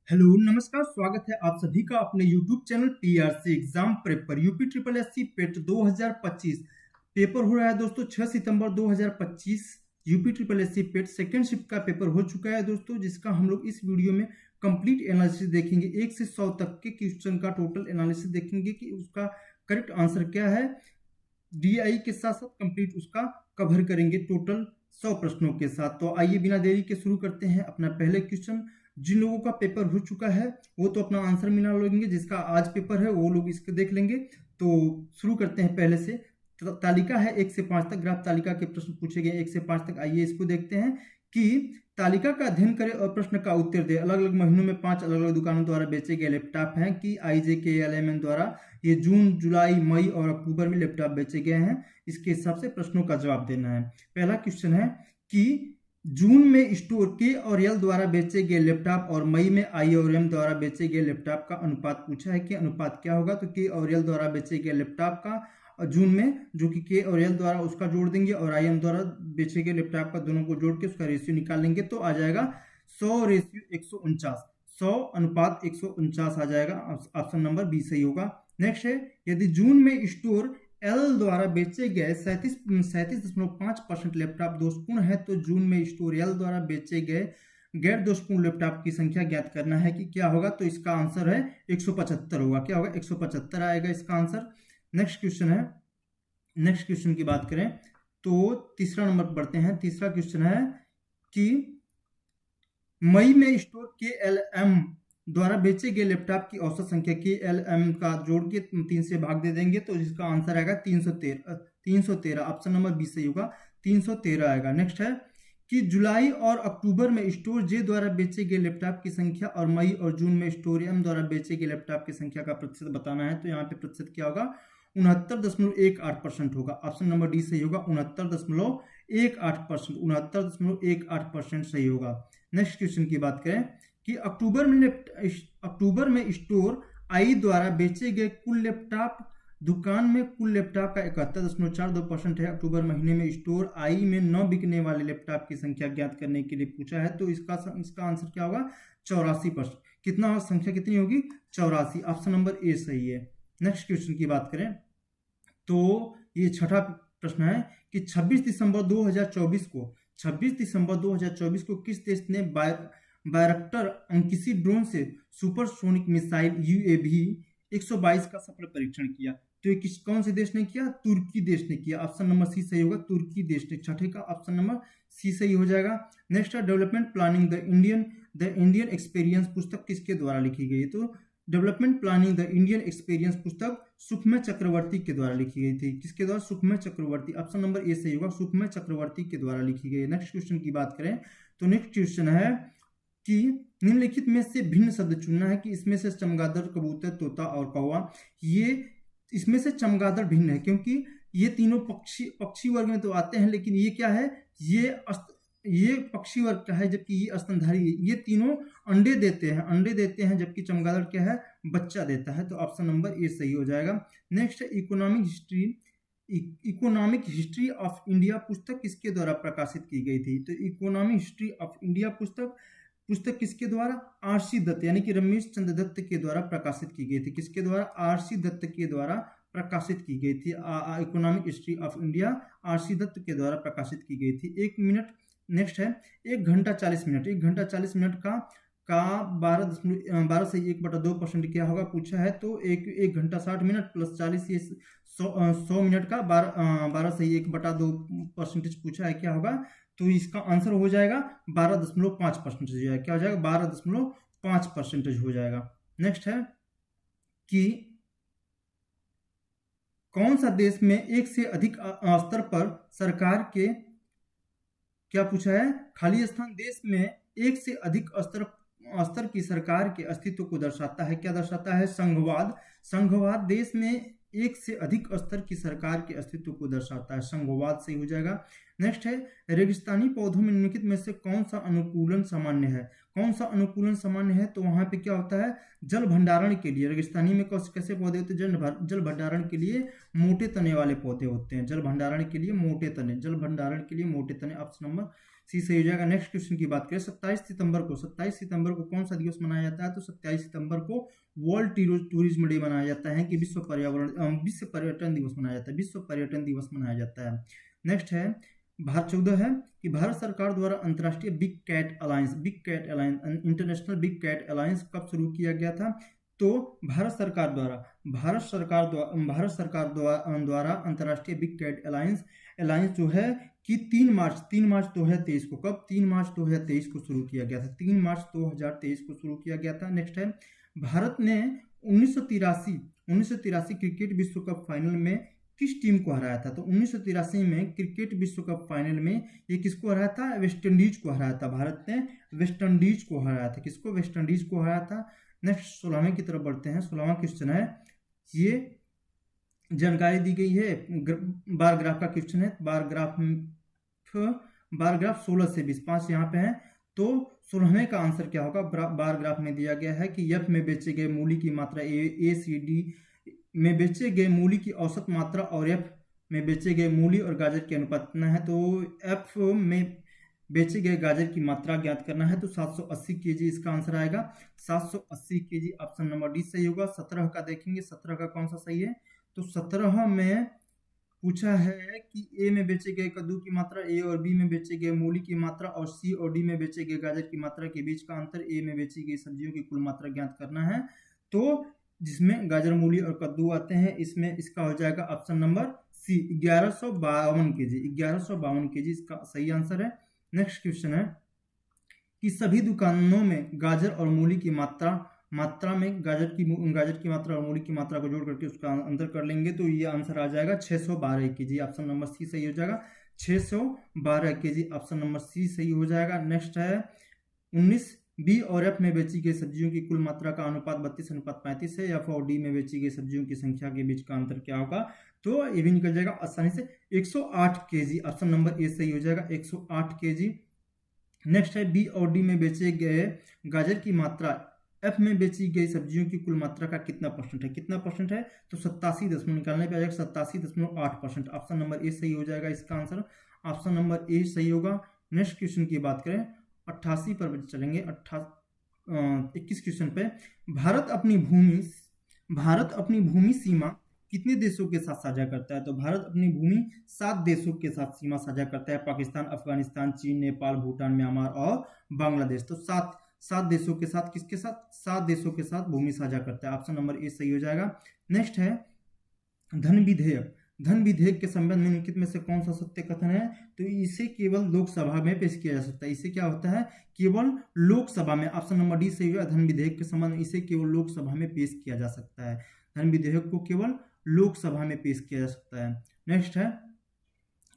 Hello नमस्कार, स्वागत है आप सभी का अपने YouTube channel PRC exam prep पर। UP triple SC PET 2025 paper हो रहा है दोस्तों 6 सितंबर 2025। UP triple SC PET second shift का पेपर हो चुका है दोस्तों, जिसका हम लोग इस वीडियो में कंप्लीट एनालिसिस देखेंगे। 1 से 100 तक के क्वेश्चन का टोटल एनालिसिस देखेंगे कि उसका करेक्ट आंसर क्या है। डीआई के साथ साथ कंप्लीट उसका कवर करेंगे टोटल 100 प्रश्नों के साथ। तो आइए बिना देरी के शुरू करते हैं अपना पहले क्वेश्चन। जिन लोगों का पेपर हो चुका है वो तो अपना आंसर मिला लेंगे, जिसका आज पेपर है वो लोग इसको देख लेंगे। तो शुरू करते हैं पहले से। तालिका है 1 से 5 तक, ग्राफ तालिका के प्रश्न पूछे गए 1 से 5 तक। आइए इसको देखते हैं कि तालिका का अध्ययन करें और प्रश्न का उत्तर दे। अलग अलग महीनों में 5 अलग अलग दुकानों द्वारा बेचे गए लैपटॉप हैं कि IJKLMN द्वारा ये जून, जुलाई, मई और अक्टूबर में लैपटॉप बेचे गए हैं। इसके हिसाब से प्रश्नों का जवाब देना है। पहला क्वेश्चन है कि जून में स्टोर के और एल द्वारा बेचे गए लैपटॉप और मई में आई और एम द्वारा बेचे गए लैपटॉप का अनुपात पूछा है कि अनुपात क्या होगा। तो के और एल द्वारा बेचे गए लैपटॉप का जून में, जो कि के और एल द्वारा उसका जोड़ देंगे, और आई एम द्वारा बेचे गए लैपटॉप का दोनों को जोड़ के उसका रेशियो निकाल लेंगे तो आ जाएगा 100 रेशियो 149। 100 अनुपात 149 आ जाएगा। ऑप्शन नंबर बी सही होगा। नेक्स्ट है, यदि जून में स्टोर एल द्वारा बेचे गए 37.5% लैपटॉप दोषपूर्ण है तो जून में स्टोर एल द्वारा बेचे गए गैर दोषपूर्ण लैपटॉप की संख्या ज्ञात करना है कि क्या होगा। तो इसका आंसर है 175 होगा। क्या होगा? 175 आएगा इसका आंसर। नेक्स्ट क्वेश्चन है, नेक्स्ट क्वेश्चन की बात करें तो तीसरा नंबर पर बढ़ते हैं। तीसरा क्वेश्चन है कि मई में स्टोर के एल एम द्वारा बेचे गए लैपटॉप की औसत संख्या के एल एम का जोड़ के 3 से भाग दे देंगे तो इसका आंसर आएगा 313। ऑप्शन नंबर बी सही होगा, 313 आएगा। नेक्स्ट है कि जुलाई और अक्टूबर में स्टोर जे द्वारा बेचे गए लैपटॉप की संख्या और मई और जून में स्टोर एम द्वारा बेचे गए लैपटॉप की संख्या का प्रतिशत बताना है। तो यहाँ पे प्रतिशत क्या होगा? 69.18% होगा। ऑप्शन नंबर डी सही होगा, 69.18%। 69.18% सही होगा। नेक्स्ट क्वेश्चन की बात करें कि अक्टूबर में स्टोर आई द्वारा बेचे गए कुल लैपटॉप, दुकान में कुल लैपटॉप का 71.42% है। अक्टूबर महीने में स्टोर आई में न बिकने वाले लैपटॉप की संख्या ज्ञात करने के लिए पूछा है। तो इसका आंसर क्या होगा? 84%। कितना संख्या कितनी होगी? 84। ऑप्शन नंबर ए सही है। नेक्स्ट क्वेश्चन की बात करें तो ये छठा प्रश्न है कि 26 दिसंबर 2024 को किस देश ने बायरक्टर अंकिसी ड्रोन से सुपरसोनिक मिसाइल UAV 122 का सफल परीक्षण किया? तो ये कौन से देश ने किया? तुर्की देश ने किया। ऑप्शन नंबर सी सही होगा, तुर्की देश ने। छठे का ऑप्शन नंबर सी सही हो जाएगा। नेक्स्ट है development planning the Indian experience पुस्तक किसके द्वारा लिखी गई? तो development planning the Indian experience पुस्तक सुखमय चक्रवर्ती के द्वारा लिखी गई थी। किसके द्वारा? सुखमय चक्रवर्ती। ऑप्शन नंबर ए सही होगा, सुखमय चक्रवर्ती के द्वारा लिखी गई। नेक्स्ट क्वेश्चन की बात करें तो नेक्स्ट क्वेश्चन है कि निम्नलिखित में से भिन्न शब्द चुनना है कि इसमें से चमगादड़, कबूतर, तोता और कौवा, ये इसमें से चमगादड़ भिन्न है क्योंकि ये तीनों पक्षी वर्ग में तो आते हैं, लेकिन ये क्या है? ये पक्षी वर्ग का है, जबकि ये स्तनधारी। ये तीनों अंडे देते हैं, जबकि चमगादड़ क्या है? बच्चा देता है। तो ऑप्शन नंबर ए सही हो जाएगा। नेक्स्ट है इकोनॉमिक हिस्ट्री ऑफ इंडिया पुस्तक किसके द्वारा प्रकाशित की गई थी? तो इकोनॉमिक हिस्ट्री ऑफ इंडिया पुस्तक किसके द्वारा? RC दत्त यानी कि रमेश चंद्र दत्त के द्वारा प्रकाशित की गई थी। किसके द्वारा? RC दत्त के द्वारा प्रकाशित की गई थी। Economic history of India RC Dutt के द्वारा प्रकाशित की गई थी। 1 मिनट। नेक्स्ट है 1 घंटा 40 मिनट। 1 घंटा 40 मिनट का 12 से 1/2% क्या होगा पूछा है। तो 1 घंटा 60 मिनट प्लस 40 ये 100 मिनट का 12 से 1/2% पूछा है, क्या होगा? तो इसका आंसर हो जाएगा 12.5% हो जाएगा। क्या हो जाएगा? 12.5% हो जाएगा। नेक्स्ट है कि कौन सा देश में एक से अधिक स्तर पर सरकार के, क्या पूछा है? खाली स्थान देश में एक से अधिक स्तर की सरकार के अस्तित्व को दर्शाता है। क्या दर्शाता है? संघवाद देश में एक से अधिक स्तर की सरकार के अस्तित्व को दर्शाता है। संघवाद सही हो जाएगा। नेक्स्ट है रेगिस्तानी पौधों में निम्नलिखित में से कौन सा अनुकूलन सामान्य है? कौन सा अनुकूलन सामान्य है? तो वहां पे क्या होता है? जल भंडारण के लिए रेगिस्तानी में कैसे पौधे होते हैं? जल भंडारण के लिए मोटे तने वाले पौधे होते हैं। जल भंडारण के लिए मोटे तने। ऑप्शन नंबर सी सही हो जाएगा। नेक्स्ट क्वेश्चन की बात करें 27 सितंबर को कौन सा दिवस मनाया जाता है? तो 27 सितंबर को वर्ल्ड टूरिज्म डे मनाया जाता है कि विश्व पर्यटन दिवस मनाया जाता है, विश्व पर्यटन दिवस मनाया जाता है। नेक्स्ट है 14 है कि भारत सरकार द्वारा अंतर्राष्ट्रीय big cat alliance international big cat alliance कब शुरू किया गया था? तो भारत सरकार द्वारा अंतर्राष्ट्रीय बिग कैट अलायंस जो है कि 3 मार्च 2023 को, कब? 3 मार्च 2023 को शुरू किया गया था, 3 मार्च 2023 को शुरू किया गया था। नेक्स्ट है भारत ने 1983 क्रिकेट विश्व कप फाइनल में किस टीम को हराया था? तो 1983 में क्रिकेट विश्व कप फाइनल में ये किसको हराया था? वेस्ट इंडीज को हराया था। भारत ने वेस्ट इंडीज को हराया था। किसको? वेस्ट इंडीज को हराया था। नेक्स्ट 16वें की तरफ बढ़ते हैं। 16वां क्वेश्चन है, ये जानकारी दी गई है, बार ग्राफ का क्वेश्चन है। बार ग्राफ 16 से 20, 5 यहाँ पे है। तो 16वें का आंसर क्या होगा? बार ग्राफ में दिया गया है कि एफ में बेचे गए मूली की मात्रा ए सी डी में बेचे गए मूली की औसत मात्रा और एफ में बेचे गए मूली और गाजर के अनुपात कितना है? तो एफ में बेचे गए गाजर की मात्रा ज्ञात करना है, तो 780 केजी इसका आंसर आएगा। 780 केजी ऑप्शन नंबर डी सही होगा। 17 का देखेंगे, 17 का कौन सा सही है? तो 17 में पूछा है कि ए में बेचे गए कद्दू की मात्रा, ए और बी में बेचे गए मूली की मात्रा और सी और डी में बेचे गए गाजर की मात्रा के बीच का अंतर, ए में बेची गई सब्जियों की कुल मात्रा ज्ञात करना है। तो जिसमें गाजर, मूली और कद्दू आते हैं, इसमें इसका हो जाएगा option number C 1152 kg. 1152 kg इसका सही आंसर है। नेक्स्ट क्वेश्चन है कि सभी दुकानों में गाजर और मूली की मात्रा में गाजर की मात्रा और मूली की मात्रा को जोड़ करके उसका अंतर कर लेंगे, तो ये आंसर आ जाएगा 612 केजी। ऑप्शन नंबर सी सही हो जाएगा। 612 केजी ऑप्शन नंबर सी सही हो जाएगा। नेक्स्ट है 19 बी और एफ में बेची गई सब्जियों की कुल मात्रा का अनुपात 32:35 है। एफ और डी में बेची गई सब्जियों की संख्या के बीच का अंतर क्या होगा? तो ये भी निकल जाएगा आसानी से 108 केजी। ऑप्शन नंबर ए सही हो जाएगा, 108 केजी। नेक्स्ट है बी और डी में बेचे गए गाजर की मात्रा एफ में बेची गई सब्जियों की कुल मात्रा का कितना परसेंट है? कितना परसेंट है? तो 87 निकालने पे आ जाएगा 87.8%। ऑप्शन नंबर ए सही हो जाएगा इसका आंसर। ऑप्शन नंबर ए सही होगा। नेक्स्ट क्वेश्चन की बात करें 88 पर चलेंगे। 21 क्वेश्चन पे, भारत अपनी भूमि सीमा कितने देशों के साथ साझा करता है? तो भारत अपनी भूमि 7 देशों के साथ सीमा साझा करता है, पाकिस्तान, अफगानिस्तान, चीन, नेपाल, भूटान, म्यांमार और बांग्लादेश। तो 7 देशों के साथ, किसके साथ? 7 देशों के साथ भूमि साझा करता है। ऑप्शन नंबर ए सही हो जाएगा। नेक्स्ट है धन विधेयक के संबंध में निम्नलिखित में से कौन सा सत्य कथन है? तो इसे केवल लोकसभा में पेश किया जा सकता है। इसे क्या होता है? केवल लोकसभा में। ऑप्शन नंबर डी सही होगा। धन विधेयक के संबंध में इसे केवल लोकसभा में पेश किया जा सकता है। धन विधेयक को केवल लोकसभा में पेश किया जा सकता है। नेक्स्ट है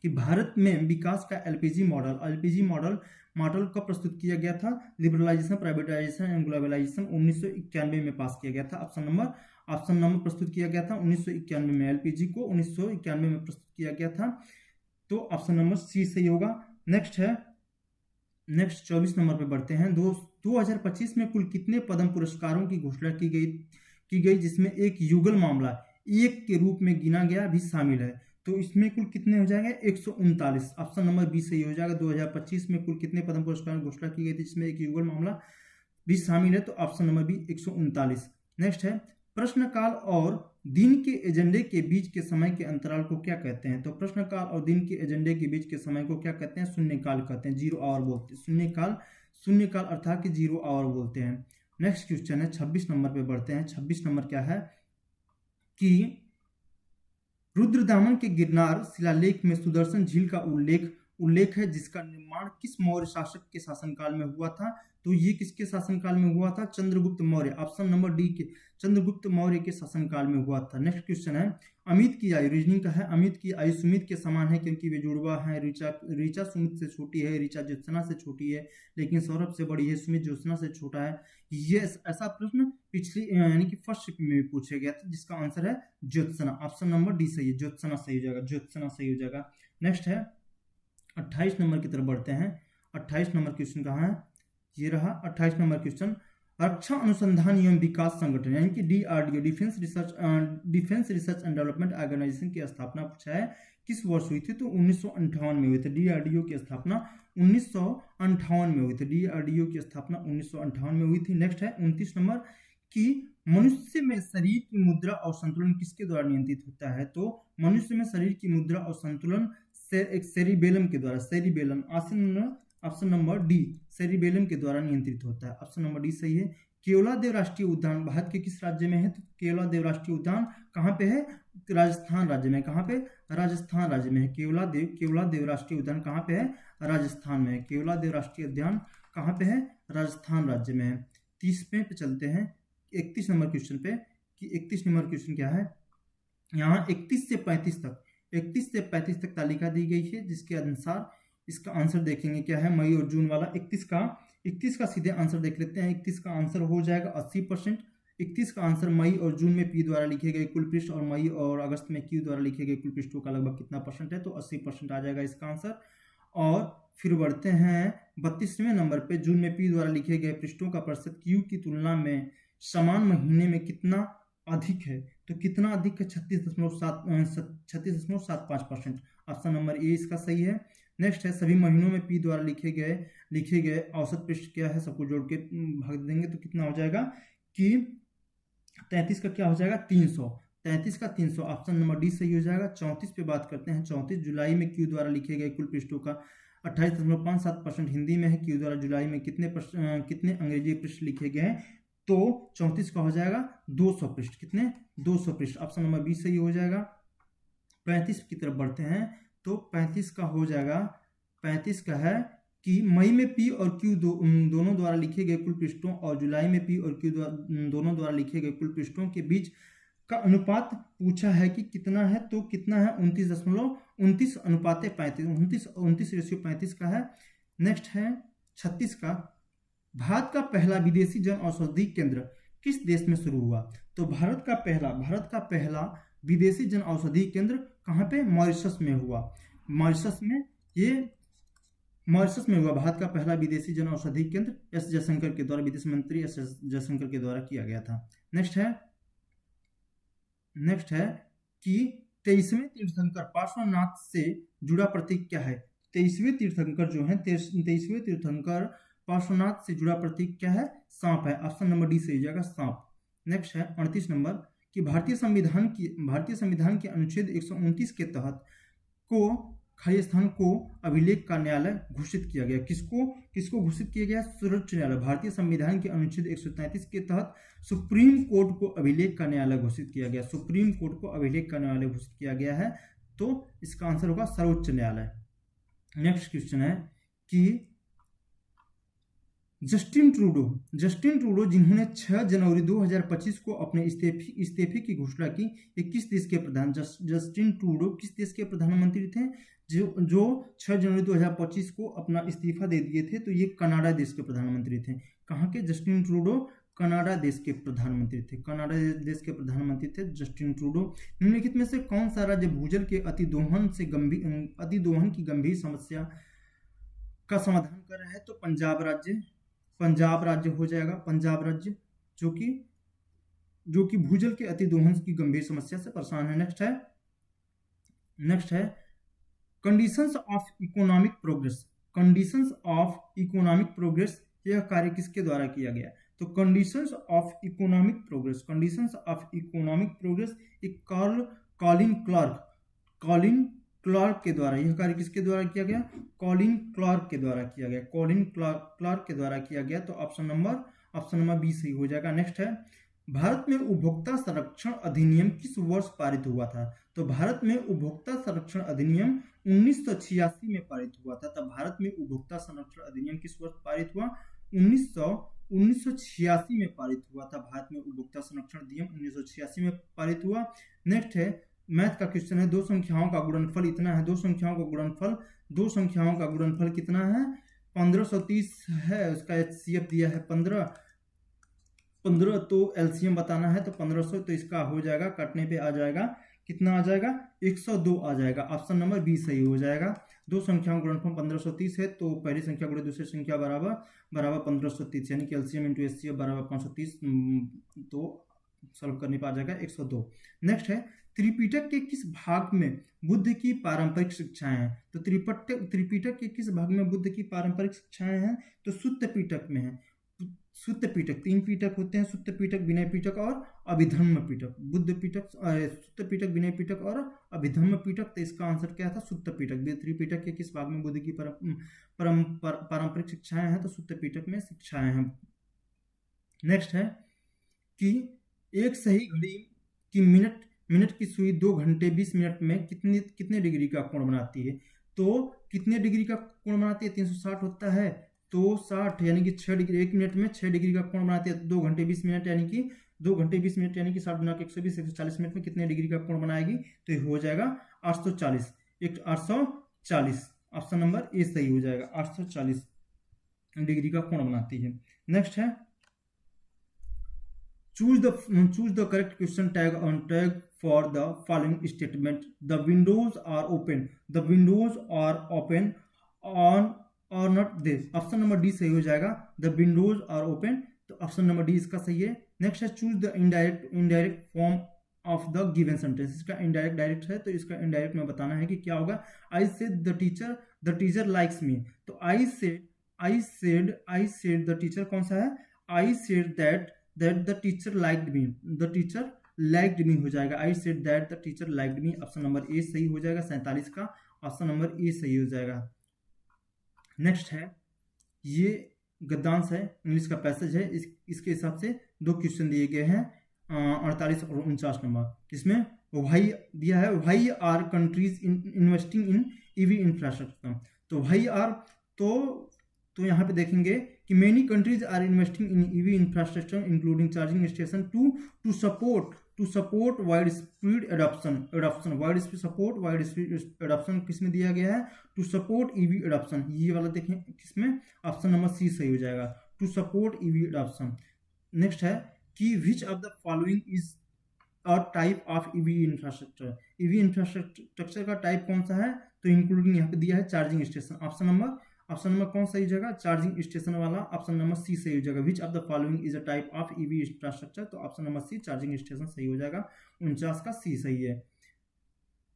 कि भारत में विकास का एलपीजी मॉडल कब प्रस्तुत किया गया था? लिबरलाइजेशन, प्राइवेटाइजेशन एंड ग्लोबलाइजेशन 1991 में पास किया गया था। ऑप्शन नंबर प्रस्तुत किया गया था 1991 में। एलपीजी को 1991 में प्रस्तुत किया गया था, तो ऑप्शन नंबर सी सही होगा। नेक्स्ट 24 नंबर पे बढ़ते हैं। 2025 में कुल कितने पद्म पुरस्कारों की घोषणा की गई जिसमें एक युगल मामला एक के रूप में गिना गया भी शामिल है? तो इसमें कुल कितने हो जाएंगे? 139। ऑप्शन नंबर बी सही हो जाएगा। 2025 में कुल कितने पद्म पुरस्कारों की घोषणा की गई थी जिसमें एक युगल मामला भी शामिल है? तो ऑप्शन नंबर बी 139। नेक्स्ट है प्रश्नकाल और दिन के एजेंडे के बीच के समय के अंतराल को क्या कहते हैं? तो प्रश्नकाल और दिन के एजेंडे के बीच के समय को क्या कहते हैं? शून्यकाल कहते हैं, 0 आवर बोलते हैं। शून्यकाल अर्थात कि 0 आवर बोलते हैं। नेक्स्ट क्वेश्चन है 26 नंबर पे बढ़ते हैं। 26 नंबर क्या है कि रुद्रदामन के गिरनार शिलालेख में सुदर्शन झील का उल्लेख है जिसका निर्माण किस मौर्य शासक के शासनकाल में हुआ था? तो ये किसके शासनकाल में हुआ था? Chandragupta Maurya. Option number D के चंद्रगुप्त मौर्य के शासनकाल में हुआ था। नेक्स्ट क्वेश्चन है अमित की आयु, रीजनिंग का है। अमित की आयु सुमित के समान है क्योंकि वे जुड़वा है। ऋचा सुमित से छोटी है, ऋचा ज्योत्सना से छोटी है, लेकिन सौरभ से बड़ी है, सुमित ज्योत्सना से छोटा है। ये ऐसा प्रश्न पिछली यानी कि फर्स्ट शिफ्ट में भी पूछा गया था जिसका आंसर है ज्योत्सना। ऑप्शन नंबर डी सही है, ज्योत्सना सही हो जाएगा, ज्योत्सना सही हो जाएगा। नेक्स्ट है 28 नंबर की तरफ बढ़ते हैं। 28 नंबर क्वेश्चन कहाँ है? ये रहा 28 नंबर क्वेश्चन। रक्षा अनुसंधान एवं विकास संगठन यानी कि DRDO, defence research and development organisation की स्थापना पूछा है किस वर्ष हुई थी? तो 1958 में हुई थी। DRDO की स्थापना 1958 में हुई थी। DRDO की स्थापना 1958 में हुई थी। नेक्स्ट है 29 नंबर कि मनुष्य में शरीर की मुद्रा और संतुलन किसके द्वारा नियंत्रित होता है? तो मनुष्य में शरीर की मुद्रा और संतुलन एक सेरिबेलम के द्वारा, cerebellum, option number D, cerebellum के द्वारा नियंत्रित होता है। ऑप्शन नंबर डी सही है। केवलादेव राष्ट्रीय उद्यान भारत के किस राज्य में है? तो केवलादेव राष्ट्रीय उद्यान कहाँ पे है? राजस्थान राज्य में। कहाँ पे? राजस्थान राज्य में है। केवलादेव राष्ट्रीय उद्यान कहाँ पे है? राजस्थान में है। केवलादेव राष्ट्रीय उद्यान कहाँ पे है? राजस्थान राज्य में है। 30 पे चलते हैं 31 नंबर क्वेश्चन पे कि 31 नंबर क्वेश्चन क्या है। यहाँ 31 से 35 तक तालिका दी गई है, जिसके अनुसार इसका आंसर देखेंगे क्या है। मई और जून वाला 31 का सीधे आंसर देख लेते हैं। 31 का आंसर हो जाएगा 80%। 31 का आंसर मई और जून में पी द्वारा लिखे गए कुल पृष्ठ और मई और अगस्त में क्यू द्वारा लिखे गए कुल पृष्ठों का लगभग कितना परसेंट है? तो 80% आ जाएगा इसका आंसर। और फिर बढ़ते हैं 32वें नंबर पे, जून में पी द्वारा लिखे गए पृष्ठों का प्रतिशत क्यू की तुलना में समान महीने में कितना अधिक है? तो कितना अधिक है? 36.75%। ऑप्शन नंबर ए इसका सही है। नेक्स्ट है सभी महीनों में पी द्वारा लिखे गए औसत पृष्ठ क्या है? सबको जोड़ के भाग देंगे तो कितना हो जाएगा कि 33 का क्या हो जाएगा? 300। 33 का 300, ऑप्शन नंबर डी सही हो जाएगा। 34 पे बात करते हैं। 34 जुलाई में क्यू द्वारा लिखे गए कुल पृष्ठों का 28.57% हिंदी में है। क्यू द्वारा जुलाई में कितने अंग्रेजी पृष्ठ लिखे गए हैं? तो 34 का हो जाएगा 200 पृष्ठ। कितने? 200 पृष्ठ। ऑप्शन नंबर बी सही हो जाएगा। 35 की तरफ बढ़ते हैं तो 35 का हो जाएगा, 35 का है कि मई में पी और क्यू दोनों द्वारा लिखे गए कुल पृष्ठों और जुलाई में पी और क्यू दोनों द्वारा लिखे गए कुल पृष्ठों के बीच का अनुपात पूछा है कि कितना है? तो कितना है? 29.29:35। 29:35 का है। नेक्स्ट है 36 का, भारत का पहला विदेशी जन औषधि केंद्र किस देश में शुरू हुआ? तो भारत का पहला विदेशी जन औषधि केंद्र कहाँ पे? मॉरिशस में हुआ। मॉरिशस में हुआ भारत का पहला विदेशी जन औषधि केंद्र। एस जयशंकर के द्वारा, विदेश मंत्री एस जयशंकर के द्वारा किया गया था। नेक्स्ट है कि 23वें तीर्थंकर पार्श्वनाथ से जुड़ा प्रतीक क्या है? 23वें तीर्थंकर जो है, 23वें तीर्थंकर पार्श्वनाथ से जुड़ा प्रतीक क्या है? सांप है। ऑप्शन नंबर डी से हो जाएगा, सांप। नेक्स्ट है 38 नंबर कि भारतीय संविधान के अनुच्छेद 129 के तहत खाली स्थान को अभिलेख का न्यायालय घोषित किया गया। किसको घोषित किया गया? सर्वोच्च न्यायालय। भारतीय संविधान के अनुच्छेद 133 के तहत सुप्रीम कोर्ट को अभिलेख का न्यायालय घोषित किया गया। सुप्रीम कोर्ट को अभिलेख का न्यायालय घोषित किया गया है, तो इसका आंसर होगा सर्वोच्च न्यायालय। नेक्स्ट क्वेश्चन है कि जस्टिन ट्रूडो जिन्होंने 6 जनवरी 2025 को अपने इस्तीफे की घोषणा की, ये किस देश के प्रधान? जस्टिन ट्रूडो किस देश के प्रधानमंत्री थे जो 6 जनवरी 2025 को अपना इस्तीफा दे दिए थे? तो ये कनाडा देश के प्रधानमंत्री थे। कहाँ के? जस्टिन ट्रूडो कनाडा देश के प्रधानमंत्री थे। कनाडा देश के प्रधानमंत्री थे जस्टिन ट्रूडो। निम्नलिखित में से कौन सा राज्य भूजल के अतिदोहन की गंभीर समस्या का समाधान कर रहा है? तो पंजाब राज्य हो जाएगा। पंजाब राज्य जो कि भूजल के अतिदोहन की गंभीर समस्या से परेशान है। नेक्स्ट है कंडीशंस ऑफ इकोनॉमिक प्रोग्रेस। यह कार्य किसके द्वारा किया गया? तो कंडीशंस ऑफ इकोनॉमिक प्रोग्रेस एक कॉलिन क्लार्क के द्वारा, यह कार्य किसके द्वारा किया गया? कॉलिन क्लार्क के द्वारा किया गया। तो ऑप्शन नंबर बी सही हो जाएगा। नेक्स्ट है भारत में उपभोक्ता संरक्षण अधिनियम किस वर्ष पारित हुआ था? तो भारत में उपभोक्ता संरक्षण अधिनियम 1986 में पारित हुआ था। तब भारत में उपभोक्ता संरक्षण अधिनियम किस वर्ष पारित हुआ? 1986 में पारित हुआ था। भारत में उपभोक्ता संरक्षण अधिनियम 1986 में पारित हुआ। नेक्स्ट है मैथ का क्वेश्चन है, दो संख्याओं का गुणनफल इतना है। दो संख्याओं का गुणनफल कितना है? 1530 है। उसका HCF दिया है 15, तो LCM बताना है तो 1500, तो इसका हो जाएगा, काटने पे आ जाएगा कितना आ जाएगा? 102 आ जाएगा। ऑप्शन नंबर बी सही हो जाएगा। दो संख्याओं का गुणनफल 1530 है, तो पहली संख्या गुणे दूसरी संख्या बराबर 1530, यानी कि LCM × HCF बराबर 530, तो सॉल्व करने पर आ जाएगा 102। नेक्स्ट है त्रिपिटक के किस भाग में बुद्ध की पारंपरिक शिक्षाएं हैं? तो त्रिपिटक के किस भाग में बुद्ध की पारंपरिक शिक्षाएं हैं? तो सुत्त पिटक में है। सुत्त पिटक, 3 पिटक होते हैं, सुत्त पिटक, विनय पिटक और अभिधम्म पिटक। बुद्ध पिटक, सुत्त पिटक, विनय पिटक और अभिधम्म पिटक। तो इसका आंसर क्या था? सुत्त पिटक। त्रिपिटक के किस भाग में बुद्ध की पारंपरिक शिक्षाएं हैं? तो सुत्त पिटक में शिक्षाएं हैं। नेक्स्ट है कि एक सही घड़ी की मिनट की सुई 2 घंटे 20 मिनट में कितने डिग्री का कोण बनाती है? तो कितने डिग्री का कोण बनाती है? 360 होता है, तो 60 यानी कि 6 डिग्री, 1 मिनट में 6 डिग्री का कोण बनाती है। 2 घंटे 20 मिनट यानी कि 2 घंटे 20 मिनट यानी कि 60 गुना 120, 140 मिनट में कितने डिग्री का कोण बनाएगी? तो ये हो जाएगा 840। 840 ऑप्शन नंबर ए सही हो जाएगा। 840 डिग्री का कोण बनाती है। नेक्स्ट है choose the correct question tag for the following statement. The windows are open on or not this. Option number D सही हो जाएगा। the windows are open, तो ऑप्शन नंबर डी इसका सही है। नेक्स्ट है choose the indirect form of the given sentence. इसका indirect direct है, तो इसका indirect में बताना है कि क्या होगा। I said the teacher likes me, तो I said the teacher कौन सा है? I said that the teacher liked me, the teacher liked me हो जाएगा। I said that the teacher liked me, option number A सही हो जाएगा। 47 का ऑप्शन नंबर ए सही हो जाएगा। नेक्स्ट है, ये गद्यांश है, इंग्लिश का पैसेज है, इसके हिसाब से 2 क्वेश्चन दिए गए हैं 48 और 49 नंबर। इसमें वाई दिया है, why are countries investing in EV infrastructure. तो वाई आर तो यहाँ पे देखेंगे कि many countries are investing in EV infrastructure including charging station to support wide speed adoption. Wide speed adoption किसमें दिया गया है? To support EV adoption. ये वाला देखें किसमें? ऑप्शन नंबर सी सही हो जाएगा, to support EV adoption. Next है कि which of the following is a type of EV infrastructure. EV infrastructure का टाइप कौन सा है? तो इंक्लूडिंग यहाँ पे दिया है चार्जिंग स्टेशन। ऑप्शन नंबर कौन सही हो जाएगा? चार्जिंग स्टेशन वाला ऑप्शन नंबर सी सही हो जाएगा। Which of the following is a type of EV infrastructure, तो option number C charging station सही हो जाएगा। 49 का सी सही है।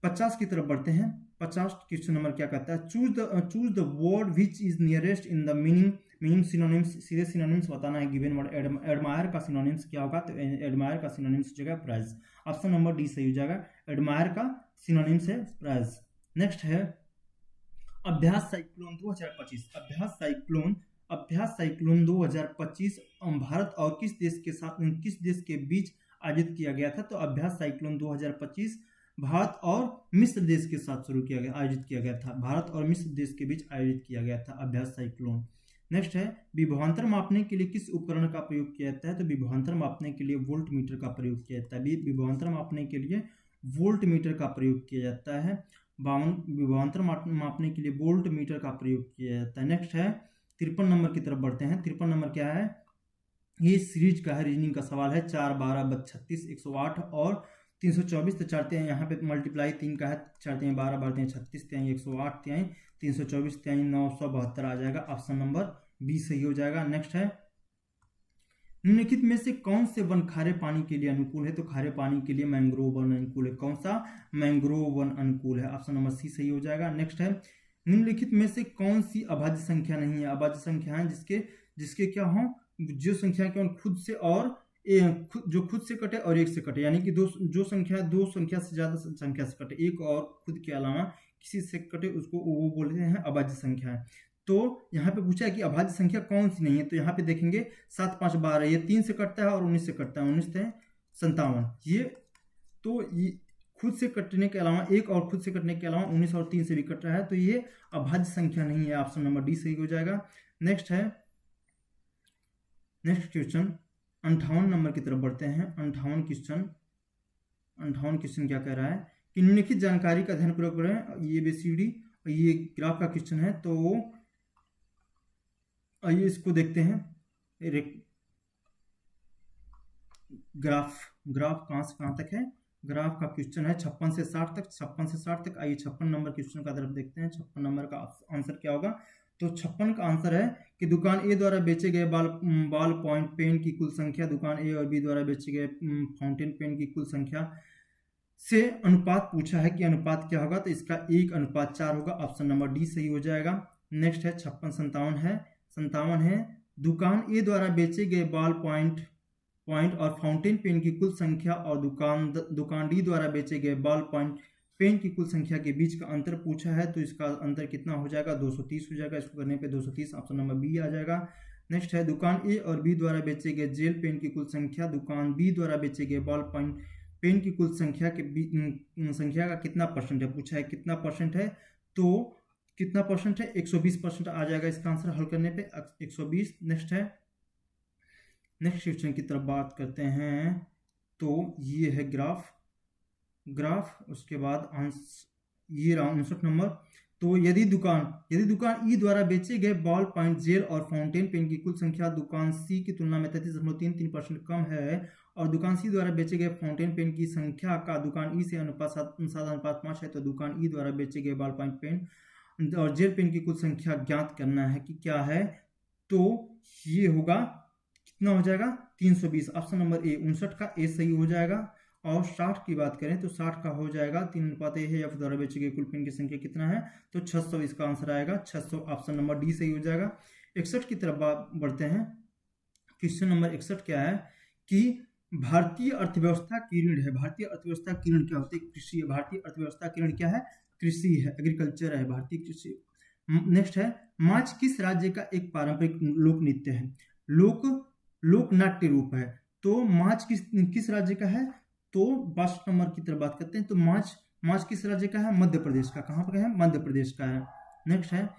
50 की तरफ बढ़ते हैं। 50 क्वेश्चन नंबर क्या कहता है? Choose the word which is nearest in the meaning synonyms. सीधे सिनोनिम्स बताना है। गिवन वर्ड एडमायर का सिनोनिम्स क्या होगा? तो एडमायर का सिनोनिम्स हो जाएगा प्राइज। ऑप्शन नंबर डी सही हो जाएगा। एडमायर का सिनोनिम्स है प्राइज। नेक्स्ट है अभ्यास साइक्लोन 2025। अभ्यास साइक्लोन 2025 भारत और किस देश के बीच आयोजित किया गया था? तो अभ्यास साइक्लोन 2025 भारत और मिस्र देश के साथ आयोजित किया गया था। भारत और मिस्र देश के बीच आयोजित किया गया था अभ्यास साइक्लोन। नेक्स्ट है विभवांतर मापने के लिए किस उपकरण का प्रयोग किया जाता है? तो विभवांतर मापने के लिए वोल्ट मीटर का प्रयोग किया जाता है। विभवांतर मापने के लिए वोल्ट मीटर का प्रयोग किया जाता है। विभवांतर मापने के लिए वोल्ट मीटर का प्रयोग किया जाता है। नेक्स्ट है 53 नंबर की तरफ बढ़ते हैं। 53 नंबर क्या है? ये सीरीज का है, रीजनिंग का सवाल है। 4 12 36 108 और 324। तो 4 तिहाई यहाँ पे मल्टीप्लाई 3 का है। 4 तिहाई 12 12 तिहाई 36 तिहाई 108 तिहाई 324 तिहाई 972 आ जाएगा। ऑप्शन नंबर बी सही हो जाएगा। नेक्स्ट है निम्नलिखित में से कौन से वन खारे पानी के लिए अनुकूल है? तो खारे पानी के लिए मैंग्रोव वन अनुकूल है। कौन सा? मैंग्रोव वन अनुकूल है। ऑप्शन नंबर सी सही हो जाएगा। नेक्स्ट है निम्नलिखित में से कौन सी अभाज्य संख्या नहीं है? अभाज्य संख्या है जिसके क्या हो, जो संख्या केवल खुद से और जो खुद से कटे और एक से कटे, यानी कि दो संख्या से ज्यादा संख्या से कटे, एक और खुद के अलावा किसी से कटे, उसको वो बोलते हैं अभाज्य संख्या है। तो यहाँ पे पूछा है कि अभाज्य संख्या कौन सी नहीं है? तो यहाँ पे देखेंगे 7 5 12, ये 3 से कटता है और 19 से कटता है। 19 से 57, ये खुद से कटने के अलावा, एक और खुद से कटने के अलावा 19 और 3 से भी कट रहा है, तो ये अभाज्य संख्या नहीं है। ऑप्शन नंबर डी सही हो जाएगा। नेक्स्ट क्वेश्चन 58 नंबर की तरफ बढ़ते हैं। 58 क्वेश्चन क्या कह रहा है कि निम्नलिखित जानकारी का ध्यानपूर्वक पढ़ें। ये ABCD ये ग्राफ का क्वेश्चन है, तो आइए इसको देखते हैं। ग्राफ कहां से कहां तक है? ग्राफ का क्वेश्चन है 56 से 60 तक। 56 से 60 तक। आइए 56 नंबर क्वेश्चन का तरफ देखते हैं। 56 नंबर का आंसर क्या होगा? तो 56 का आंसर है कि दुकान ए द्वारा बेचे गए बॉल पॉइंट पेन की कुल संख्या दुकान ए और बी द्वारा बेचे गए फाउंटेन पेन की कुल संख्या से अनुपात पूछा है कि अनुपात क्या होगा, तो इसका 1:4 होगा। ऑप्शन नंबर डी सही हो जाएगा। नेक्स्ट है 57 है दुकान ए द्वारा बेचे गए बॉल पॉइंट और फाउंटेन पेन की कुल संख्या और दुकान डी द्वारा बेचे गए बॉल पॉइंट पेन की कुल संख्या के बीच का अंतर पूछा है, तो इसका अंतर कितना हो जाएगा, 230 हो जाएगा। इसको करने पे 230 ऑप्शन नंबर बी आ जाएगा। नेक्स्ट है दुकान ए और बी द्वारा बेचे गए जेल पेन की कुल संख्या दुकान बी द्वारा बेचे गए बॉल पॉइंट पेन की कुल संख्या के संख्या का कितना परसेंट है पूछा है, कितना परसेंट है, तो कितना परसेंट है, 120% आ जाएगा इसका आंसर हल करने पे 120। नेक्स्ट क्वेश्चन की तरफ बात करते हैं, तो ये है ग्राफ, उसके बाद ये रहा 59 नंबर। तो यदि दुकान ई द्वारा बेचे गए बॉल पॉइंट जेल और फाउंटेन पेन की कुल संख्या दुकान सी की तुलना में 33.33% कम है और दुकान सी द्वारा बेचे गए फाउंटेन पेन की संख्या का दुकान ई से अनुपात 7:5 है, तो दुकान ई द्वारा बेचे गए बॉल पॉइंट पेन और जेल पेन की कुल संख्या ज्ञात करना है कि क्या है, तो ये होगा कितना हो जाएगा 320। ऑप्शन नंबर ए 59 का ए सही हो जाएगा। और 60 की बात करें तो 60 का हो जाएगा 3:1 है या फिर द्वारा बेचे गए कुल पेन की संख्या कितना है, तो 600 इसका आंसर आएगा 600। ऑप्शन नंबर डी सही हो जाएगा। 61 की तरफ बढ़ते हैं। क्वेश्चन नंबर 61 क्या है कि भारतीय अर्थव्यवस्था की रीढ़ है। भारतीय अर्थव्यवस्था की रीढ़ क्या होती है, कृषि है। भारतीय अर्थव्यवस्था की रीढ़ क्या है, कृषि है, एग्रीकल्चर है, भारतीय कृषि। नेक्स्ट है माच किस राज्य का एक पारंपरिक लोक नृत्य है, लोक नाट्य रूप है, तो माच किस राज्य का है, तो 62 नंबर की तरफ बात करते हैं, तो माच किस राज्य का है, मध्य प्रदेश का। कहाँ पर है, मध्य प्रदेश का है। नेक्स्ट है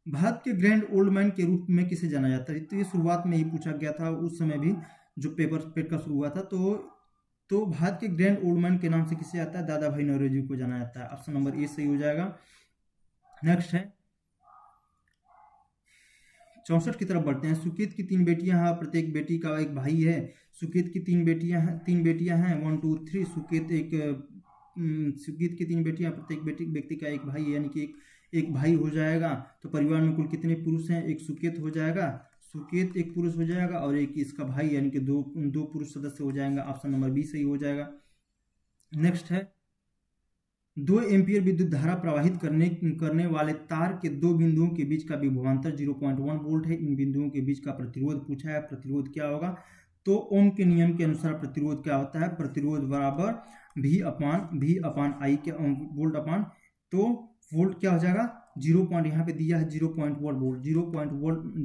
भारत के ग्रैंड ओल्ड मैन के रूप में किसे जाना जाता है, तो ये शुरुआत में ही पूछा गया था उस समय भी जो पेट का शुरू हुआ था, तो भारत के ग्रैंड ओल्ड मैन के नाम से किसे आता है, दादा भाई नौरोजी को जाना जाता है। ऑप्शन नंबर ए सही हो जाएगा। नेक्स्ट है 64 की तरफ बढ़ते हैं। सुकेत की 3 बेटियां हैं, प्रत्येक बेटी का एक भाई है। सुकेत की 3 बेटियां हैं 1 2 3। सुकेत की 3 बेटियां, प्रत्येक व्यक्ति का एक भाई है, यानी कि एक भाई हो जाएगा। तो परिवार में कुल कितने पुरुष हैं, एक सुकेत हो जाएगा, सुकेत एक पुरुष हो जाएगा और एक इसका भाई, यानी कि दो पुरुष सदस्य हो जाएंगे। ऑप्शन नंबर बी सही हो जाएगा। नेक्स्ट है 2 एम्पीयर विद्युत धारा प्रवाहित करने वाले तार के 2 बिंदुओं के बीच का विभवांतर 0.1 वोल्ट है। इन बिंदुओं के बीच का प्रतिरोध पूछा है, प्रतिरोध क्या होगा, तो ओम के नियम के अनुसार प्रतिरोध क्या होता है, प्रतिरोध बराबर V अपान I के वोल्ट अपान, तो वोल्ट क्या हो जाएगा 0. यहाँ पे दिया है 0.1 वोल्ट,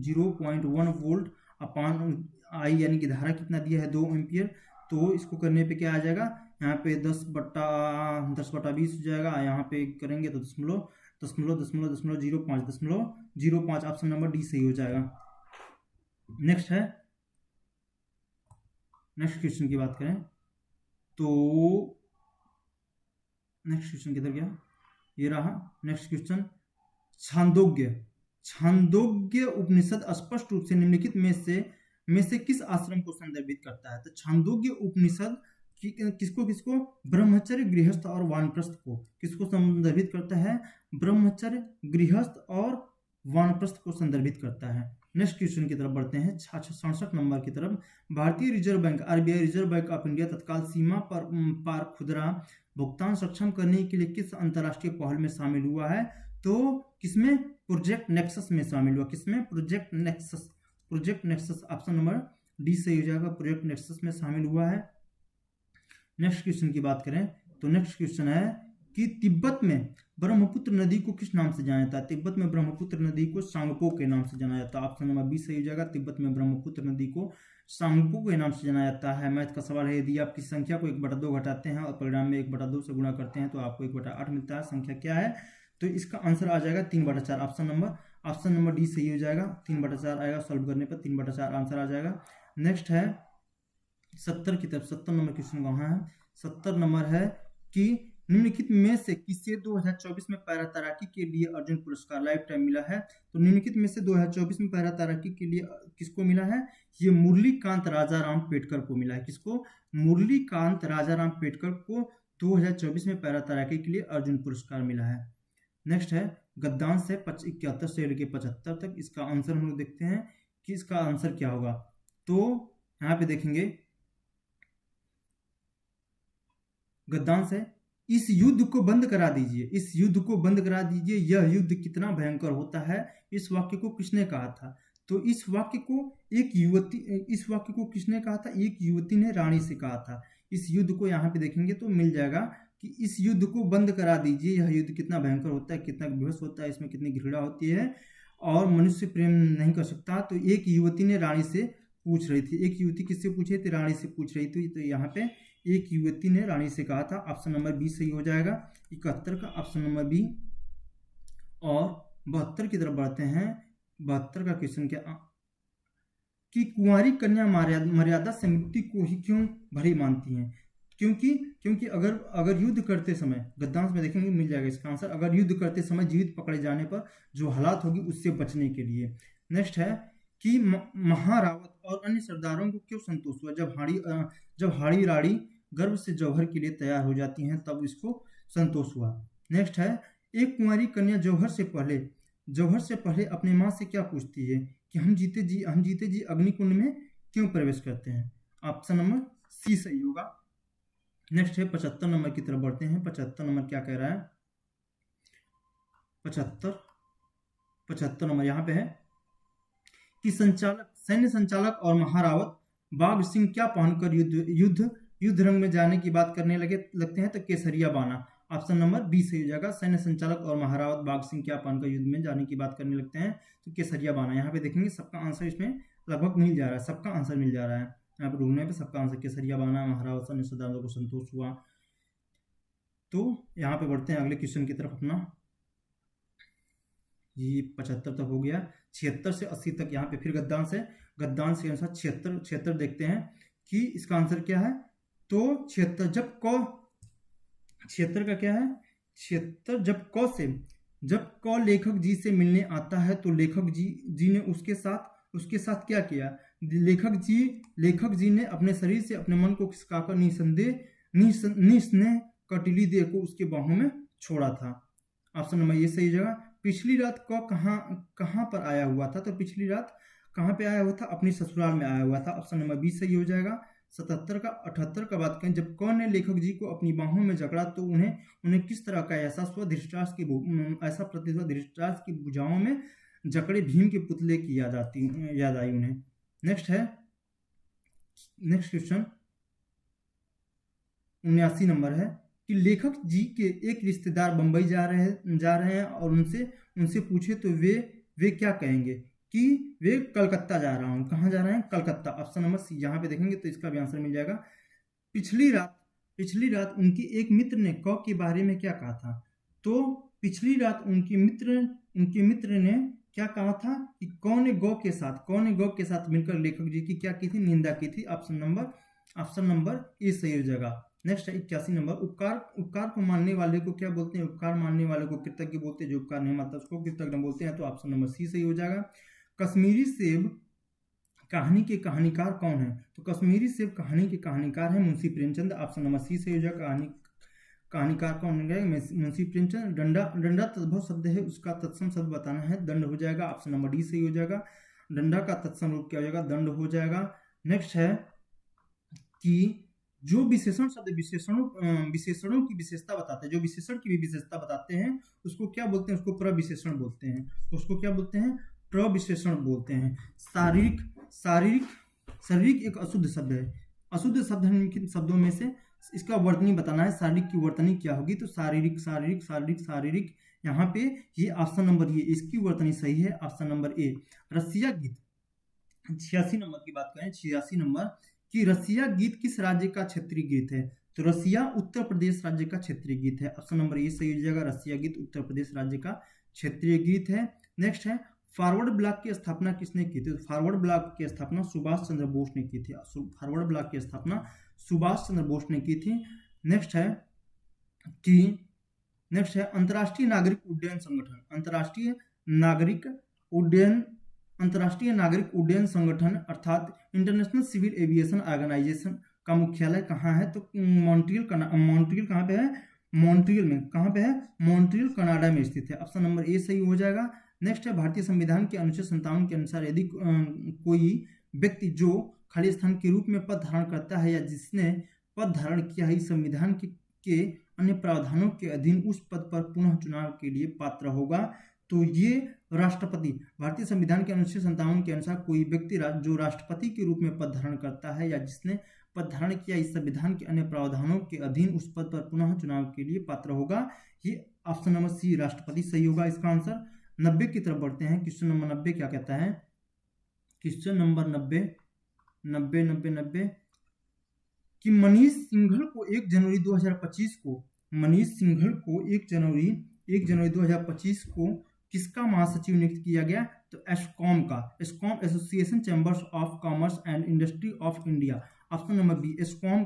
0.1 वोल्ट अपान I, यानी कि धारा कितना दिया है 2 एम्पियर। तो इसको करने पे क्या आ जाएगा, यहाँ पे 10/20 हो जाएगा, यहाँ पे करेंगे तो 0.05 ऑप्शन नंबर डी सही हो जाएगा। नेक्स्ट क्वेश्चन की बात करें तो नेक्स्ट क्वेश्चन किधर गया, ये रहा नेक्स्ट क्वेश्चन। छांदोग्य उपनिषद स्पष्ट रूप से निम्नलिखित में से किस आश्रम को संदर्भित करता है, तो छांदोग्य उपनिषद किसको ब्रह्मचर्य, गृहस्थ और वानप्रस्थ को किसको संदर्भित करता है, ब्रह्मचर्य, गृहस्थ और वानप्रस्थ को संदर्भित करता है। नेक्स्ट क्वेश्चन की तरफ बढ़ते हैं 67 नंबर की तरफ। भारतीय reserve bank RBI, reserve bank of India तत्काल सीमा पार खुदरा भुगतान सक्षम करने के लिए किस अंतरराष्ट्रीय पहल में शामिल हुआ है, तो किसमें, प्रोजेक्ट नेक्सस में शामिल हुआ। किसमें, project nexus option number D सही हो जाएगा, प्रोजेक्ट नेक्सस में शामिल हुआ है। नेक्स्ट क्वेश्चन की बात करें तो नेक्स्ट क्वेश्चन है कि तिब्बत में ब्रह्मपुत्र नदी को किस नाम से जाना जाता है, तिब्बत में ब्रह्मपुत्र नदी को सांगपो के नाम से जाना जाता है। ऑप्शन नंबर बी सही हो जाएगा, तिब्बत में ब्रह्मपुत्र नदी को सांगपो के नाम से जाना जाता है। मैथ का सवाल है, यदि आप किसी संख्या को 1/2 घटाते हैं और परिणाम में 1/2 से गुणा करते हैं तो आपको 1/8 मिलता है। संख्या क्या है, तो इसका आंसर आ जाएगा 3/4। ऑप्शन नंबर डी सही हो जाएगा, 3/4 आएगा, सॉल्व करने पर 3/4 आंसर आ जाएगा। नेक्स्ट है 70 की तरफ। 70 नंबर क्वेश्चन कहाँ है, 70 नंबर है कि निम्नलिखित में से किसे 2024 में पैरा तैराकी के लिए अर्जुन पुरस्कार लाइफ टाइम मिला है, तो निम्नलिखित में से 2024 में पैरा तैराकी के लिए किसको मिला है, ये मुरलीकांत राजाराम पेटकर को मिला है। किसको, मुरलीकांत राजाराम पेटकर को 2024 में पैरा तैराकी के लिए अर्जुन पुरस्कार मिला है। नेक्स्ट है गद्यांश है 71 से लेकर 75 तक। इसका आंसर हम लोग देखते हैं कि इसका आंसर क्या होगा। तो यहाँ पे देखेंगे गद्यांश है, इस युद्ध को बंद करा दीजिए, इस युद्ध को बंद करा दीजिए, यह युद्ध कितना भयंकर होता है। इस वाक्य को किसने कहा था? तो इस वाक्य को किसने कहा था? एक युवती ने रानी से कहा था। इस युद्ध को यहाँ पे देखेंगे तो मिल जाएगा कि इस युद्ध को बंद करा दीजिए, यह युद्ध कितना भयंकर होता है, कितना विभत्स होता है, इसमें कितनी घृणा होती है और मनुष्य प्रेम नहीं कर सकता। तो एक युवती ने रानी से पूछ रही थी, एक युवती किससे पूछ रही थी? रानी से पूछ रही थी। तो यहाँ पे एक युवती ने रानी से कहा था। ऑप्शन नंबर बी सही हो जाएगा, 71 का ऑप्शन नंबर बी। और 72 की तरफ बढ़ते हैं। 72 का क्वेश्चन क्या कि कुंवारी कन्या मर्यादा से मृत्यु को ही क्यों भरी मानती हैं? क्योंकि अगर युद्ध करते समय, गद्यांश में देखेंगे मिल जाएगा इसका आंसर, अगर युद्ध करते समय जीवित पकड़े जाने पर जो हालात होगी उससे बचने के लिए। नेक्स्ट है कि महारावत और अन्य सरदारों को क्यों संतोष हुआ जब हाड़ी राड़ी गर्भ से जौहर के लिए तैयार हो जाती हैं तब इसको संतोष हुआ। नेक्स्ट है, एक कुंवारी कन्या जौहर से पहले अपने माँ से क्या पूछती है कि हम जीते जी अग्निकुंड में क्यों प्रवेश करते हैं? ऑप्शन नंबर सी सही होगा। नेक्स्ट है 75 नंबर की तरफ बढ़ते हैं। 75 नंबर क्या कह रहा है? 75 नंबर यहाँ पे है कि सैन्य संचालक और महारावत बाघ सिंह क्या पहनकर युद्ध रंग में जाने की बात करने लगते हैं? तो केसरिया बाना। ऑप्शन नंबर बी सही हो जाएगा। सैन्य संचालक और महारावत बाघ सिंह क्या पहनकर युद्ध में जाने की बात करने लगते हैं? तो केसरिया बाना। यहाँ पे देखेंगे सबका आंसर इसमें लगभग मिल जा रहा है, सबका आंसर मिल जा रहा है। यहाँ पे ढूंढने पे सबका आंसर केसरिया बाना, महारावत, सैन्य सरदारों को संतोष हुआ। तो यहाँ पे बढ़ते हैं अगले क्वेश्चन की तरफ अपना। ये 75 तक हो गया। 76 से 80 तक यहाँ पे फिर गद्यांश है। गद्यांश के अनुसार 76 देखते हैं कि इसका आंसर क्या है। तो 76 का क्या है? 76 जब क लेखक जी से मिलने आता है तो लेखक जी ने उसके साथ क्या किया? लेखक जी ने अपने शरीर से अपने मन को खिसकाकर निस्नेह कटीली देह को उसके बाहों में छोड़ा था। ऑप्शन नंबर ये सही जगह। पिछली रात क कहाँ पर आया हुआ था? तो पिछली रात कहाँ पे आया हुआ था? अपनी ससुराल में आया हुआ था। ऑप्शन नंबर बी सही हो जाएगा। 77 का 78 का बात करें, जब क ने लेखक जी को अपनी बाहों में जकड़ा तो उन्हें किस तरह का एहसास हुआ? ऐसा प्रतीत हुआ धृतराष्ट्र की भुजाओं में जकड़े भीम के पुतले की याद आई उन्हें। नेक्स्ट क्वेश्चन 79 नंबर है कि लेखक जी के एक रिश्तेदार बंबई जा रहे हैं और उनसे पूछे तो वे क्या कहेंगे? कि वे कलकत्ता जा रहा हूँ। कहाँ जा रहे हैं? कलकत्ता। Option number C. यहाँ पे देखेंगे तो इसका भी आंसर मिल जाएगा। पिछली रात उनके एक मित्र ने क के बारे में क्या कहा था? तो पिछली रात उनके मित्र ने क्या कहा था कि क ने ग के साथ मिलकर लेखक जी की क्या की थी? निंदा की थी। ऑप्शन नंबर ए सही हो जाएगा। नेक्स्ट है 81 नंबर। उपकार को मानने वाले को क्या बोलते हैं? उपकार मानने वाले को कृतज्ञ बोलते हैं, जो उपकार नहीं मानता उसको कृतज्ञ बोलते हैं। तो ऑप्शन नंबर सी सही हो जाएगा। कश्मीरी सेब कहानी के कहानीकार कौन है? तो कश्मीरी सेब कहानी के कहानीकार है Munshi Premchand. Option number C सही हो जाएगा। कहानीकार कौन है? मुंशी प्रेमचंद। डंडा तद्भव शब्द है, उसका तत्सम शब्द बताना है, दंड हो जाएगा। ऑप्शन नंबर डी सही हो जाएगा। डंडा का तत्सम रूप क्या हो जाएगा? दंड हो जाएगा। नेक्स्ट है कि जो विशेषण शब्द विशेषणों की विशेषता बताते हैं, जो विशेषण की भी विशेषता बताते हैं उसको क्या बोलते हैं? उसको प्रविशेषण बोलते हैं। उसको क्या बोलते हैं? प्रविशेषण बोलते हैं। शारीरिक एक अशुद्ध शब्द है। अशुद्ध शब्द निम्नलिखित शब्दों में से इसका वर्तनी बताना है। शारीरिक की वर्तनी क्या होगी? तो शारीरिक। यहाँ पे ये ऑप्शन नंबर ये इसकी वर्तनी सही है। Option number A. रसिया गीत 86 नंबर की बात करें। 86 नंबर कि रसिया गीत किस राज्य का क्षेत्रीय गीत है? तो रसिया उत्तर प्रदेश राज्य का क्षेत्रीय गीत है। ऑप्शन नंबर ए सही हो जाएगा। रसिया गीत उत्तर प्रदेश राज्य का क्षेत्रीय गीत है। नेक्स्ट है फॉरवर्ड ब्लॉक की स्थापना किसने की थी? तो फॉरवर्ड ब्लॉक की स्थापना सुभाष चंद्र बोस ने की थी। फॉरवर्ड ब्लॉक की स्थापना सुभाष चंद्र बोस ने की थी। नेक्स्ट है अंतर्राष्ट्रीय नागरिक उड्डयन संगठन। अंतर्राष्ट्रीय नागरिक उड्डयन संगठन अर्थात इंटरनेशनल सिविल एविएशन ऑर्गेनाइजेशन का मुख्यालय कहाँ है? तो मॉन्ट्रियल कहाँ पे है? मॉन्ट्रियल में, कहाँ पे है? मॉन्ट्रियल कनाडा में स्थित है। ऑप्शन नंबर ए सही हो जाएगा। नेक्स्ट है भारतीय संविधान के अनुच्छेद 57 के अनुसार यदि कोई व्यक्ति जो खाली स्थान के रूप में पद धारण करता है या जिसने पद धारण किया है, इस संविधान के अन्य प्रावधानों के अधीन उस पद पर पुनः चुनाव के लिए पात्र होगा। तो ये राष्ट्रपति, भारतीय संविधान के अनुच्छेद 57 के अनुसार कोई व्यक्ति जो राष्ट्रपति के रूप में पद धारण करता है या जिसने पद धारण किया इस संविधान के अन्य प्रावधानों के अधीन उस पद पर पुनः चुनाव के लिए पात्र होगा। ये ऑप्शन नंबर सी राष्ट्रपति सही होगा इसका आंसर। 90 की तरफ बढ़ते हैं। क्वेश्चन नंबर 90 क्या कहता है? क्वेश्चन नंबर 90 कि मनीष सिंघल को 1 जनवरी 2025 को, मनीष सिंघल को 1 जनवरी 2025 को किसका महासचिव नियुक्त किया गया? तो एस्कॉम का, ASSOCHAM association chambers of commerce and industry of India. Option number B ASSOCHAM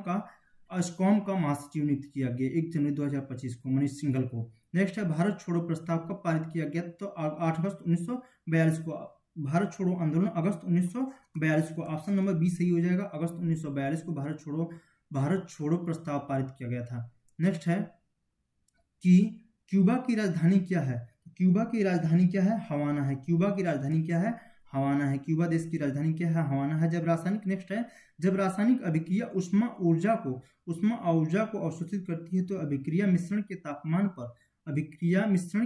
का महासचिव नियुक्त किया गया 1 जनवरी 2025 को मनीष सिंघल को। नेक्स्ट है भारत छोड़ो प्रस्ताव कब पारित किया गया? तो 8 अगस्त 1942 को। भारत छोड़ो आंदोलन अगस्त 1942 को। ऑप्शन नंबर बी सही हो जाएगा। अगस्त 1942 को भारत छोड़ो प्रस्ताव पारित किया गया था। नेक्स्ट है कि क्यूबा की राजधानी क्या है? क्यूबा की राजधानी क्या है? हवाना है। क्यूबा की राजधानी क्या है? हवाना है। क्यूबा देश की राजधानी क्या है? हवाना है। जब रासायनिक, नेक्स्ट है, जब रासायनिक अभिक्रिया ऊष्मा ऊर्जा को अवशोषित करती है तो अभिक्रिया मिश्रण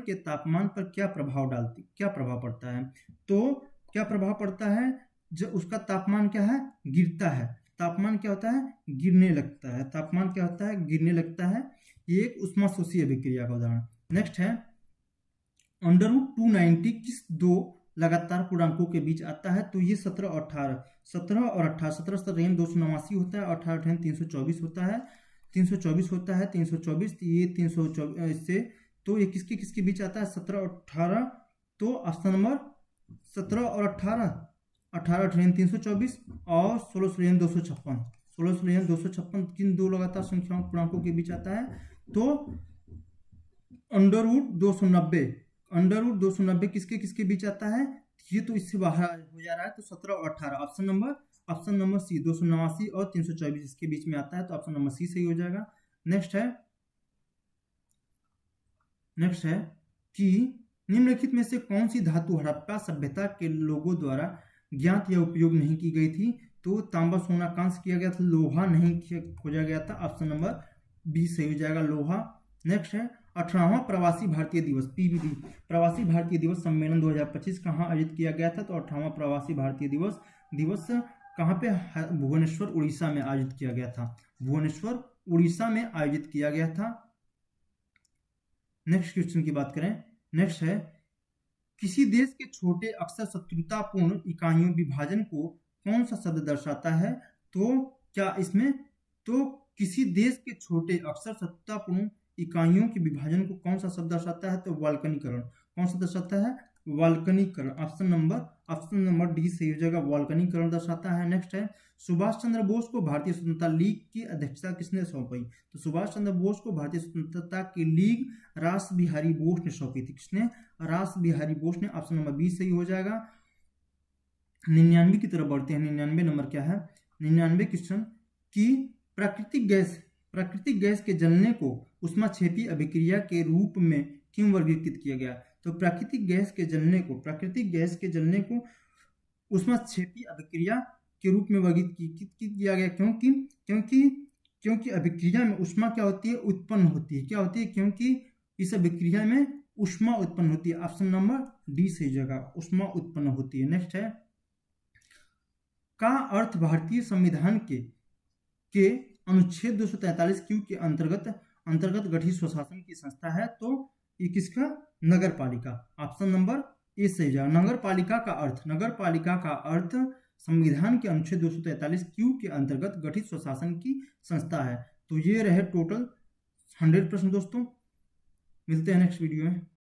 के तापमान पर क्या प्रभाव पड़ता है? तो क्या प्रभाव पड़ता है? जब उसका तापमान क्या है? गिरता है। तापमान क्या होता है? गिरने लगता है। तापमान क्या होता है? गिरने लगता है। ये एक ऊष्माशोषी अभिक्रिया का उदाहरण। नेक्स्ट है √290 किस दो लगातार पूर्णांकों के बीच आता है? तो ये 17 और 18, 17 और 18, 17 रेन 289 होता है, 18 रेन 324 होता है, 324 ये 324 से, तो ये किसके बीच आता है? 17 और 18। तो ऑप्शन नंबर 17 और 18, 18 रेन 324 और 16 रेन 256, 16 रेन 256 किन दो लगातार संख्याओं पूर्णांकों के बीच आता है? तो √290 किसके बीच आता है? ये तो इससे बाहर हो जा रहा है। तो 17 और 18, ऑप्शन नंबर सी 289 और 324 इसके बीच में आता है। तो ऑप्शन नंबर सी सही हो जाएगा। नेक्स्ट है कि निम्नलिखित में से कौन सी धातु हड़प्पा सभ्यता के लोगों द्वारा ज्ञात या उपयोग नहीं की गई थी? तो तांबा, सोना, कांस्य किया गया था, लोहा नहीं खोजा गया था। ऑप्शन नंबर बी सही हो जाएगा, लोहा। नेक्स्ट है 18वां प्रवासी भारतीय दिवस, PVD प्रवासी भारतीय दिवस सम्मेलन 2025 कहाँ आयोजित किया गया था? तो 18वां प्रवासी भारतीय दिवस कहाँ पे? भुवनेश्वर उड़ीसा में आयोजित किया गया था। भुवनेश्वर उड़ीसा में आयोजित किया गया था। नेक्स्ट क्वेश्चन की बात करें। नेक्स्ट है किसी देश के छोटे अक्सर शत्रुतापूर्ण इकाइयों विभाजन को कौन सा शब्द दर्शाता है? तो क्या इसमें, तो किसी देश के छोटे अक्सर शत्रुतापूर्ण इकाइयों के विभाजन को कौन सा शब्द दर्शाता है? तो वाल्कनीकरण। कौन सा दर्शाता है? वाल्कनीकरण। ऑप्शन नंबर डी सही हो जाएगा, वाल्कनीकरण दर्शाता है। नेक्स्ट है सुभाष चंद्र बोस को भारतीय स्वतंत्रता लीग की अध्यक्षता किसने सौंपी? तो सुभाष चंद्र बोस को भारतीय स्वतंत्रता की लीग रास बिहारी बोस ने सौंपी थी। किसने? रास बिहारी बोस ने। ऑप्शन नंबर बी सही हो जाएगा। 99 की तरफ बढ़ते हैं। 99 नंबर क्या है? 99 क्वेश्चन कि प्राकृतिक गैस के जलने को ऊष्माक्षेपी अभिक्रिया के रूप में क्यों वर्गीकृत किया गया? तो प्राकृतिक गैस के जलने को ऊष्माक्षेपी अभिक्रिया के रूप में वर्गीकृत किया गया। क्योंकि अभिक्रिया में ऊष्मा क्या होती है? उत्पन्न होती है। क्या होती है? क्योंकि इस अभिक्रिया में ऊष्मा उत्पन्न होती है। ऑप्शन नंबर डी सही जगह, ऊष्मा उत्पन्न होती है। नेक्स्ट है का अर्थ भारतीय संविधान के अनुच्छेद 243 क्यू के अंतर्गत गठित स्वशासन की संस्था है। तो ये किसका? नगर पालिका। ऑप्शन नंबर ए सही जाएगा। नगर पालिका का अर्थ संविधान के अनुच्छेद 243 क्यू के अंतर्गत गठित स्वशासन की संस्था है। तो ये रहे टोटल 100 प्रश्न दोस्तों। मिलते हैं नेक्स्ट वीडियो में।